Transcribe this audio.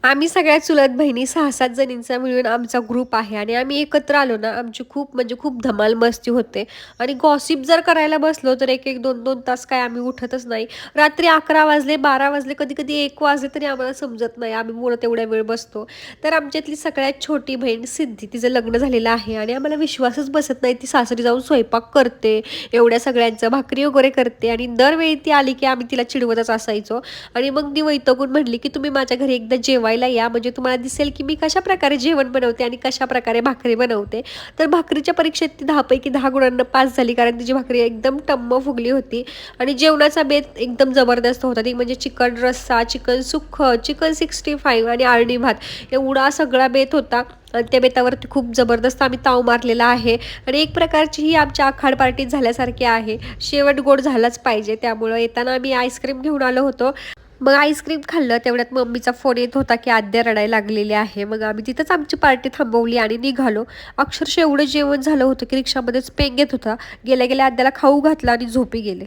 आम्ही सगळ्या चुलत बहिणी 6-7 जणींचा मिळून आमचा ग्रुप आहे आणि आम्ही एकत्र आलो ना, आमची खूप म्हणजे खूप धमाल मस्ती होते आणि गॉसिप जर करायला बसलो, तर 1-1, 2-2 तास काय आम्ही उठतच नाही. रात्री 11 वाजले, 12 वाजले, कधी-कधी 1 वाजले तरी आम्हाला समजत नाही. आम्ही बोलत एवढ्या वेळ बसतो. तर आमच्यातली सगळ्यात छोटी बहीण सिद्धी, तिचं लग्न झालेलं आहे आणि आम्हाला विश्वासच बसत नाही, ती सासरी जाऊन स्वयंपाक करते, एवढ्या सगळ्यांचं भाकरी वगैरे करते आणि दरवेळी ती आली, की आम्ही तिला चिडवतच असायचो. आणि मग ती वैतागून म्हटली, की "तुम्ही माझ्या घरी एकदा जेवायला या, म्हणजे तुम्हाला दिसेल, की मी कशाप्रकारे जेवण बनवते आणि कशाप्रकारे भाकरी बनवते." तर भाकरीच्या परीक्षेत ती 10 पैकी 10 गुणांना पास झाली, कारण तिची भाकरी एकदम टम्म फुगली होती. आणि जेवणाचा बेत एकदम जबरदस्त होता. ती म्हणजे चिकन रस्सा, चिकन सुक्कं, चिकन 65 आणि अळणी भात एवढा सगळा बेत होता. आणि त्या बेतावरती खूप जबरदस्त आम्ही ताव मारलेला आहे आणि एक प्रकारची ही आमच्या आखाड पार्टी झाल्यासारखी आहे. शेवट गोड झालाच पाहिजे. त्यामुळं येताना आम्ही आईस्क्रीम घेऊन आलो होतो. मग आईस्क्रीम खाल्लं तेवढ्यात मम्मीचा फोन येत होता, की आद्या रडायला लागलेली आहे. मग आम्ही तिथंच आमची पार्टी थांबवली आणि निघालो. अक्षरशः एवढं जेवण झालं होतं, की रिक्षामध्येच पेंग येत होता. गेल्या-गेल्या आद्याला खाऊ घातला आणि झोपी गेले.